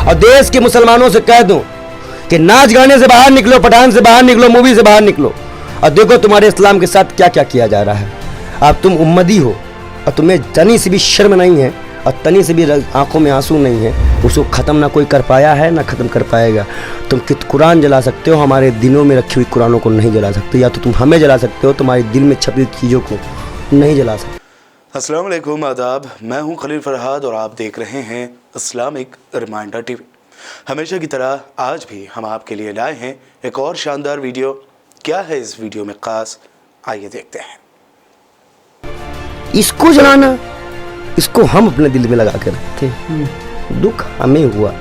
اور دیش کے مسلمانوں سے کہہ دوں کہ ناچ گانے سے باہر نکلو, پٹھان سے باہر نکلو, مووی سے باہر نکلو, اور دیکھو تمہارے اسلام کے ساتھ کیا کیا کیا جا رہا ہے. اب تم امتی ہو اور تمہیں تنی سے بھی شرم نہیں ہے اور تنی سے بھی آنکھوں میں آنسو نہیں ہے. اس کو ختم نہ کوئی کر پایا ہے نہ ختم کر پائے گا. تم قرآن جلا سکتے ہو, ہمارے دلوں میں رکھی ہوئی قرآنوں کو نہیں جلا سکتے. یا تو تم ہمیں جلا سکتے ہو, تمہارے دل میں چھپی ہوئی چیزوں کو نہیں جلا سکتے. السلام علیکم, آداب. میں ہوں خلیل فرحاد اور آپ دیکھ رہے ہیں اسلامک ریمائنڈر ٹی وی. ہمیشہ کی طرح آج بھی ہم آپ کے لیے لائے ہیں ایک اور شاندار ویڈیو. کیا ہے اس ویڈیو میں خاص, آئیے دیکھتے ہیں. اس کو جلانا, اس کو ہم اپنے دل میں لگا کے رکھتے. دکھ ہمیں ہوا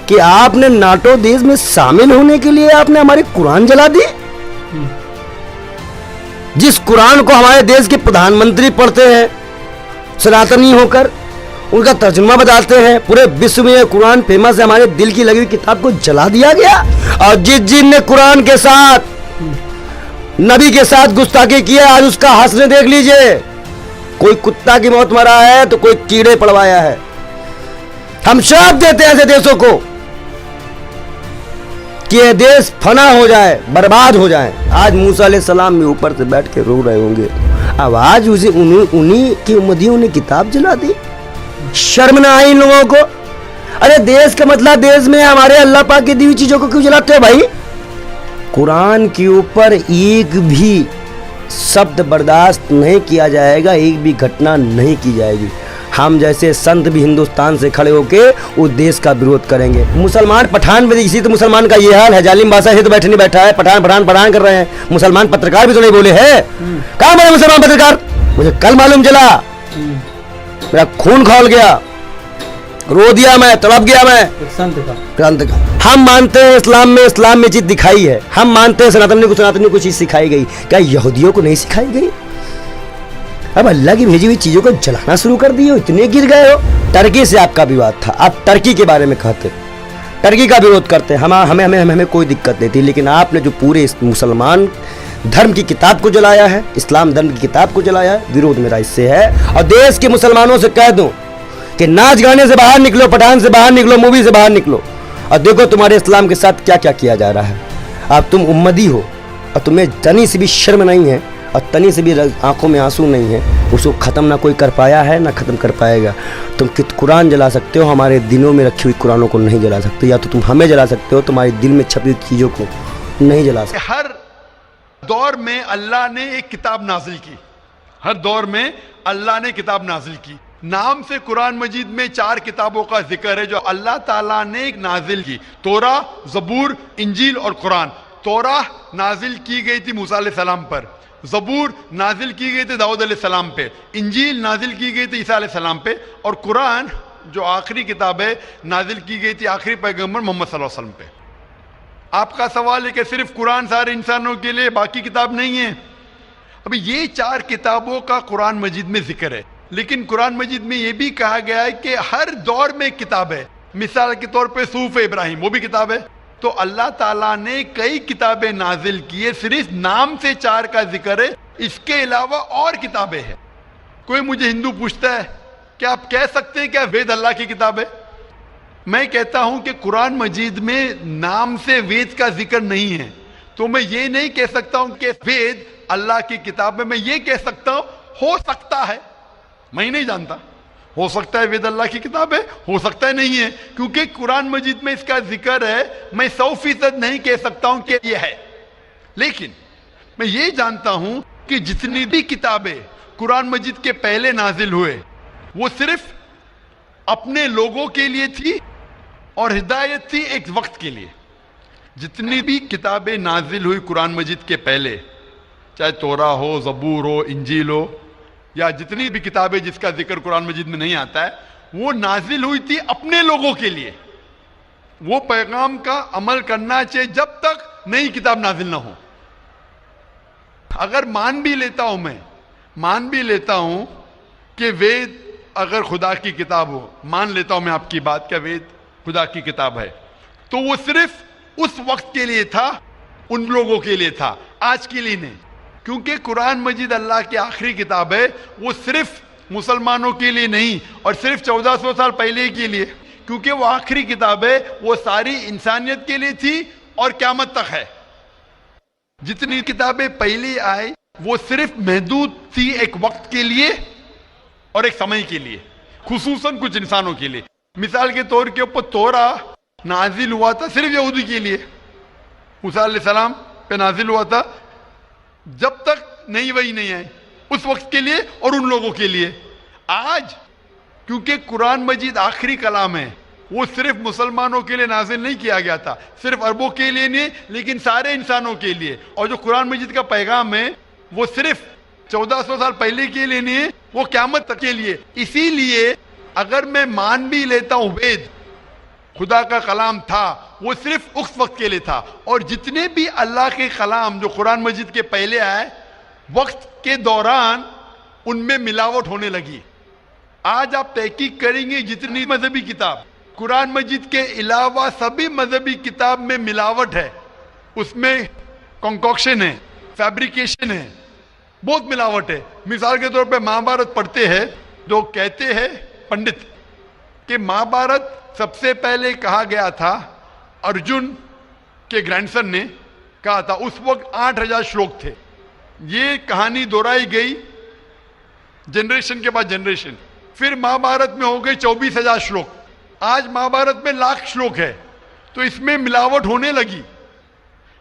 کہ آپ نے ناٹو دیش میں شامل ہونے کے لیے آپ نے ہمارے قرآن جلا دی. جس قرآن کو ہمارے دیش کے پردھان منتری پڑھتے ہیں سناتنی ہو کر, ان کا ترجمہ بتاتے ہیں, پورے وشو میں قرآن فیمس ہے, ہمارے دل کی لگی ہوئی کتاب کو جلا دیا گیا. اور جن نے قرآن کے ساتھ نبی کے ساتھ گستاخی کیا, آج اس کا حسن دیکھ لیجئے. کوئی کتا کی موت مرا ہے تو کوئی کیڑے پڑوایا ہے. ہم شراپ دیتے ہیں ایسے دیشوں کو کہ یہ دیش فنا ہو جائے, برباد ہو جائے. آج موسیٰ علیہ السلام بھی اوپر سے بیٹھ کے رو رہے ہوں گے. اب آج انہی کی امتیوں نے کتاب جلا دی. شرم نہ آئی ان لوگوں کو؟ ارے دیش کا مطلب, دیش میں ہمارے اللہ پاک کی دی ہوئی چیزوں کو کیوں جلاتے ہو بھائی؟ قرآن کے اوپر ایک بھی شبد برداشت نہیں کیا جائے گا, ایک بھی گھٹنا نہیں کی جائے گی. ہم جیسے سنت بھی ہندوستان سے کھڑے ہو کے اس دیش کا وروଧ کریں گے. مسلمان پٹھان بھی, اسی تو مسلمان کا یہ حال ہے. ظالم بادشاہ سے تو بیٹھے نہیں بیٹھا ہے, پٹھان کر رہے ہیں. مسلمان پترکار بھی تو نہیں بولے ہیں. کہاں بولے مسلمان پترکار؟ مجھے کل معلوم چلا, میرا خون کھول گیا, رو دیا میں, تڑپ گیا میں. سنت کا ہم مانتے ہیں اسلام میں چیز دکھائی ہے. ہم مانتے ہیں سناتنی کو چیز سکھائی گئی. کیا یہودیوں کو نہیں سکھائی گئی؟ اب اللہ کی بھیجی ہوئی چیزوں کو جلانا شروع کر دیے ہو, اتنے گر گئے ہو. ٹرکی سے آپ کا وواد تھا, آپ ٹرکی کے بارے میں کہتے, ٹرکی کا وروଧ کرتے. ہمیں کوئی دقت نہیں تھی, لیکن آپ نے جو پورے مسلمان دھرم کی کتاب کو جلایا ہے, اسلام دھرم کی کتاب کو جلایا ہے, وروଧ میرا اس سے ہے. اور دیش کے مسلمانوں سے کہہ دوں کہ ناچ گانے سے باہر نکلو, پٹھان سے باہر نکلو, مووی سے باہر نکلو, اور دیکھو تمہارے اسلام کے ساتھ کیا کیا کیا جا رہا ہے. اب تم امتی ہو اور تمہیں تنی سے بھی شرم نہیں ہے اور تنی سے بھی آنکھوں میں آنسو نہیں ہے. اس کو ختم نہ کوئی کر پایا ہے نہ ختم کر پائے گا. تم قرآن جلا سکتے ہو, ہمارے دلوں میں رکھی ہوئی قرآنوں کو نہیں جلا سکتے. یا تو تم ہمیں جلا سکتے ہو, تمہارے دل میں چھپی ہوئی چیزوں کو نہیں جلا سکتے. ہر دور میں اللہ نے ایک کتاب نازل کی. ہر دور میں اللہ نے کتاب نازل کی. نام سے قرآن مجید میں 4 کتابوں کا ذکر ہے جو اللہ تعالیٰ نے ایک نازل کی. توراہ, زبور, انجیل اور قرآن. توراہ نازل کی گئی تھی موسیٰ علیہ السلام پر, زبور نازل کی گئی تھی داؤد علیہ السلام پہ, انجیل نازل کی گئی تھی عیسیٰ علیہ السلام پہ, اور قرآن جو آخری کتاب ہے نازل کی گئی تھی آخری پیغمبر محمد صلی اللہ علیہ وسلم پہ. آپ کا سوال ہے کہ صرف قرآن سارے انسانوں کے لیے, باقی کتاب نہیں ہے؟ ابھی یہ 4 کتابوں کا قرآن مجید میں ذکر ہے, لیکن قرآن مجید میں یہ بھی کہا گیا ہے کہ ہر دور میں کتاب ہے. مثال کے طور پہ صحف ابراہیم, وہ بھی کتاب ہے. تو اللہ تعالیٰ نے کئی کتابیں نازل کی ہے, صرف نام سے 4 کا ذکر ہے, اس کے علاوہ اور کتابیں ہیں. کوئی مجھے ہندو پوچھتا ہے کہ آپ کہہ سکتے ہیں کیا وید اللہ کی کتاب ہے؟ میں کہتا ہوں کہ قرآن مجید میں نام سے وید کا ذکر نہیں ہے, تو میں یہ نہیں کہہ سکتا ہوں کہ وید اللہ کی کتاب ہے. میں یہ کہہ سکتا ہوں ہو سکتا ہے, میں نہیں جانتا, ہو سکتا ہے وید اللہ کی کتاب ہے, ہو سکتا ہے نہیں ہے, کیونکہ قرآن مجید میں اس کا ذکر ہے. میں 100% نہیں کہہ سکتا ہوں کہ یہ ہے, لیکن میں یہ جانتا ہوں کہ جتنی بھی کتابیں قرآن مجید کے پہلے نازل ہوئے وہ صرف اپنے لوگوں کے لیے تھی اور ہدایت تھی ایک وقت کے لیے. جتنی بھی کتابیں نازل ہوئی قرآن مجید کے پہلے, چاہے توراہ ہو, زبور ہو, انجیل ہو, یا جتنی بھی کتابیں جس کا ذکر قرآن مجید میں نہیں آتا ہے, وہ نازل ہوئی تھی اپنے لوگوں کے لیے. وہ پیغام کا عمل کرنا چاہیے جب تک نئی کتاب نازل نہ ہو. اگر مان بھی لیتا ہوں کہ وید اگر خدا کی کتاب ہو, مان لیتا ہوں میں آپ کی بات کہ وید خدا کی کتاب ہے, تو وہ صرف اس وقت کے لیے تھا, ان لوگوں کے لیے تھا, آج کے لیے نہیں. کیونکہ قرآن مجید اللہ کی آخری کتاب ہے, وہ صرف مسلمانوں کے لیے نہیں اور صرف 1400 سال پہلے کے لیے. کیونکہ وہ آخری کتاب ہے, وہ ساری انسانیت کے لیے تھی اور قیامت تک ہے. جتنی کتابیں پہلی آئی وہ صرف محدود تھی ایک وقت کے لیے اور ایک سمے کے لیے, خصوصاً کچھ انسانوں کے لیے. مثال کے طور کے اوپر تورا نازل ہوا تھا صرف یہودی کے لیے, موسیٰ علیہ السلام پہ نازل ہوا تھا جب تک نئی وحی نہیں آئی, اس وقت کے لیے اور ان لوگوں کے لیے. آج کیونکہ قرآن مجید آخری کلام ہے, وہ صرف مسلمانوں کے لیے نازل نہیں کیا گیا تھا, صرف عربوں کے لیے نہیں لیکن سارے انسانوں کے لیے. اور جو قرآن مجید کا پیغام ہے وہ صرف 1400 سال پہلے کے لیے نہیں ہے, وہ قیامت تک کے لیے. اسی لیے اگر میں مان بھی لیتا ہوں وید خدا کا کلام تھا, وہ صرف اس وقت کے لیے تھا. اور جتنے بھی اللہ کے کلام جو قرآن مجید کے پہلے آئے, وقت کے دوران ان میں ملاوٹ ہونے لگی. آج آپ تحقیق کریں گے جتنی مذہبی کتاب, قرآن مجید کے علاوہ سبھی مذہبی کتاب میں ملاوٹ ہے, اس میں کنکوکشن ہے, فیبریکیشن ہے, بہت ملاوٹ ہے. مثال کے طور پہ مہابھارت پڑھتے ہیں جو کہتے ہیں پنڈت کہ مہابھارت سب سے پہلے کہا گیا تھا, ارجن کے گرینڈ سن نے کہا تھا, اس وقت 8000 شلوک تھے. یہ کہانی دہرائی گئی جنریشن کے بعد جنریشن, پھر مہابھارت میں ہو گئی 24000 شلوک. آج مہابھارت میں 1,00,000 شلوک ہے, تو اس میں ملاوٹ ہونے لگی.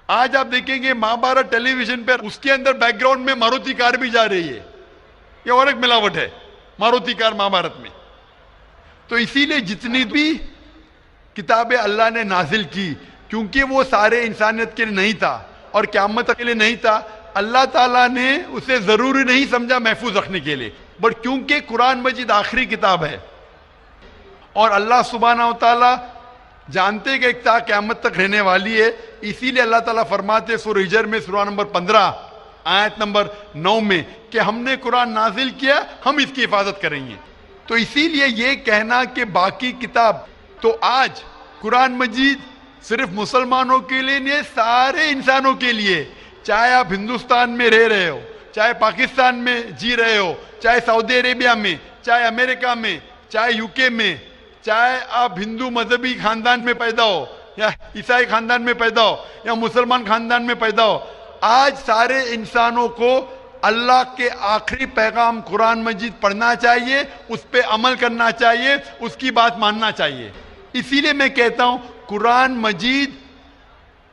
آج آپ دیکھیں گے مہابھارت ٹیلی ویژن پر, اس کے اندر بیک گراؤنڈ میں ماروتی کار بھی جا رہی ہے, یہ اور ایک ملاوٹ ہے ماروتی کار مہابھارت میں. تو اسی لیے جتنی بھی کتابیں اللہ نے نازل کی, کیونکہ وہ سارے انسانیت کے لیے نہیں تھا اور قیامت کے لیے نہیں تھا, اللہ تعالیٰ نے اسے ضروری نہیں سمجھا محفوظ رکھنے کے لیے. بٹ کیونکہ قرآن مجید آخری کتاب ہے اور اللہ سبحانہ و تعالیٰ جانتے کہ ایک تا قیامت تک رہنے والی ہے, اسی لیے اللہ تعالیٰ فرماتے سورہ ہجر میں سورہ نمبر 15 آیت نمبر 9 میں کہ ہم نے قرآن نازل کیا, ہم اس کی حفاظت کریں گے. تو اسی لیے یہ کہنا کہ باقی کتاب, تو آج قرآن مجید صرف مسلمانوں کے لیے نہیں, سارے انسانوں کے لیے, چاہے آپ ہندوستان میں رہ رہے ہو, چاہے پاکستان میں جی رہے ہو, چاہے سعودی عربیہ میں, چاہے امریکہ میں, چاہے UK میں, چاہے آپ ہندو مذہبی خاندان میں پیدا ہو یا عیسائی خاندان میں پیدا ہو یا مسلمان خاندان میں پیدا ہو, آج سارے انسانوں کو اللہ کے آخری پیغام قرآن مجید پڑھنا چاہیے, اس پہ عمل کرنا چاہیے, اس کی بات ماننا چاہیے. اسی لیے میں کہتا ہوں قرآن مجید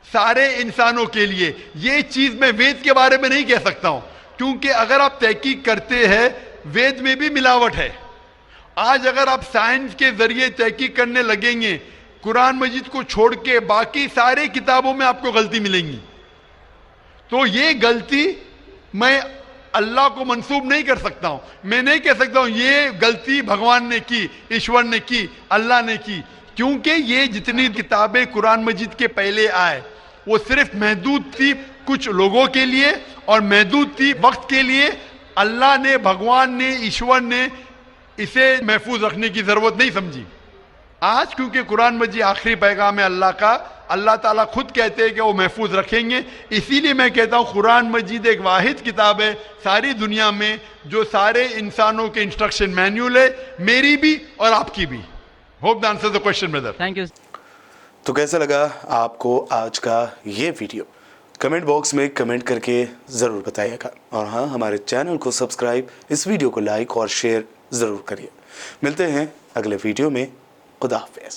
سارے انسانوں کے لیے. یہ چیز میں وید کے بارے میں نہیں کہہ سکتا ہوں, کیونکہ اگر آپ تحقیق کرتے ہیں وید میں بھی ملاوٹ ہے. آج اگر آپ سائنس کے ذریعے تحقیق کرنے لگیں گے, قرآن مجید کو چھوڑ کے باقی سارے کتابوں میں آپ کو غلطی ملیں گی. تو یہ غلطی میں اللہ کو منسوب نہیں کر سکتا ہوں. میں نہیں کہہ سکتا ہوں یہ غلطی بھگوان نے کی, ایشور نے کی, اللہ نے کی, کیونکہ یہ جتنی کتابیں قرآن مجید کے پہلے آئے وہ صرف محدود تھی کچھ لوگوں کے لیے اور محدود تھی وقت کے لیے. اللہ نے, بھگوان نے, ایشور نے اسے محفوظ رکھنے کی ضرورت نہیں سمجھی. آج کیونکہ قرآن مجید آخری پیغام ہے اللہ کا, اللہ تعالیٰ خود کہتے ہیں کہ وہ محفوظ رکھیں گے. اسی لیے میں کہتا ہوں قرآن مجید ایک واحد کتاب ہے ساری دنیا میں جو سارے انسانوں کے انسٹرکشن مینیول ہے, میری بھی اور آپ کی بھی. Hope the answer the question Brother. Thank you. تو کیسا لگا آپ کو آج کا یہ ویڈیو؟ کمنٹ باکس میں کمنٹ کر کے ضرور بتائیے گا, اور ہاں ہمارے چینل کو سبسکرائب, اس ویڈیو کو لائک اور شیئر ضرور کریے. ملتے ہیں اگلے ویڈیو میں. خدا حافظ.